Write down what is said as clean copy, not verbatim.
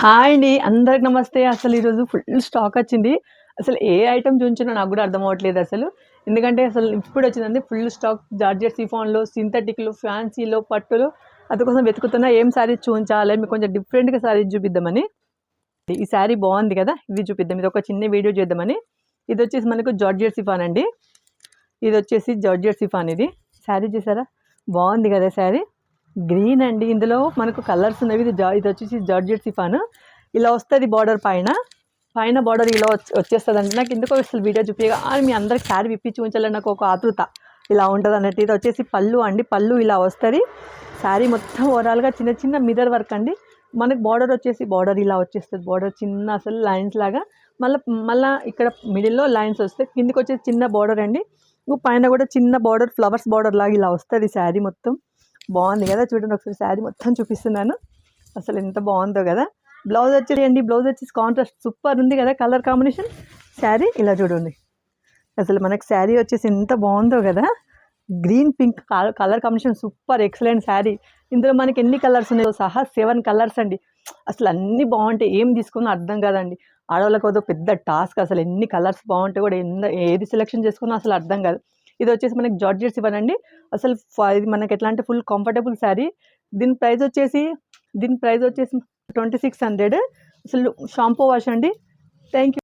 Hi అండి. అందరికి నమస్తే. అసలు ఈరోజు ఫుల్ స్టాక్ వచ్చింది. అసలు ఏ ఐటెమ్ చూయించానో నాకు కూడా అర్థం అవ్వట్లేదు అసలు. ఎందుకంటే అసలు ఇప్పుడొచ్చిందండి ఫుల్ స్టాక్ జార్జెట్ షిఫాన్‌లో, సింథటిక్‌లో, ఫ్యాన్సీలో, పట్టులో అందుకోసం వెతుకుతున్నా ఏం శారీస్ చూయించాలి మీకు కొంచెం డిఫరెంట్‌గా శారీస్ చూపిద్దామని. ఈ శారీ బావుంది కదా! ఇది చూపిద్దాం. ఇదొక చిన్న వీడియో చేద్దామని. ఇదొచ్చేసి మనకు జార్జెట్ షిఫాన్ అండి. ఇదొచ్చేసి జార్జెట్ షిఫాన్ ఇది. శారీ చూసారా? బావుంది కదా శారీ. గ్రీన్ అండి. ఇందులో మనకు కలర్స్ ఉన్నవి. ఇదొచ్చేసి జార్జెట్ షిఫాన్. ఇలా వస్తది బార్డర్ పైన. పైన బార్డర్ ఇలా వచ్చేస్తదండి. నాకు ఎందుకో అసలు వీడియో చూపియగానే మీ అందరికి శారీ విప్పి చూపించాలని నాకు ఒక ఆతృత. ఇలా ఉంటదన్నట్టు. ఇది వచ్చేసి పళ్ళు అండి. పళ్ళు ఇలా వస్తది. శారీ మొత్తం ఓవరాల్‌గా చిన్న చిన్న మిర్రర్ వర్క్ అండి. మనకు బార్డర్ వచ్చేసి బార్డర్ ఇలా వచ్చేస్తది. బార్డర్ చిన్న అసలు లైన్స్ లాగా మళ్ళా ఇక్కడ మిడిల్‌లో లైన్స్ వస్తాయి. కిందకొచ్చేసి చిన్న బార్డర్ అండి. పైన కూడా చిన్న బార్డర్ ఫ్లవర్స్ బార్డర్ లాగా ఇలా వస్తది శారీ మొత్తం. బాగుంది కదా! చూడండి ఒకసారి శారీ మొత్తం చూపిస్తున్నాను. అసలు ఎంత బాగుందో కదా! బ్లౌజ్ వచ్చేయండి. బ్లౌజ్ వచ్చేసి కాంట్రాస్ట్ సూపర్ ఉంది కదా! Colour combination. శారీ ఇలా చూడండి. అసలు మనకు శారీ వచ్చేసి ఎంత బాగుందో కదా! Green pink colour combination super excellent sari. ఇందులో మనకి ఎన్ని కలర్స్ ఉన్నాయో సహా 7 కలర్స్ అండి. అసలు అన్నీ బాగుంటాయి. ఏం తీసుకున్నా అర్థం కాదండి. ఆడవాళ్ళకి అదో పెద్ద టాస్క్. అసలు ఎన్ని కలర్స్ బాగుంటాయి కూడా ఏది సెలెక్షన్ చేసుకున్నా అసలు అర్థం కాదు. ఇది వచ్చేసి మనకి జార్జెట్స్ ఇవ్వనండి. అసలు ఇది మనకి ఎట్లా అంటే ఫుల్ కంఫర్టబుల్ శారీ. దీని ప్రైస్ వచ్చేసి 2600. అసలు షాంపూ వాష్ అండి. Thank you.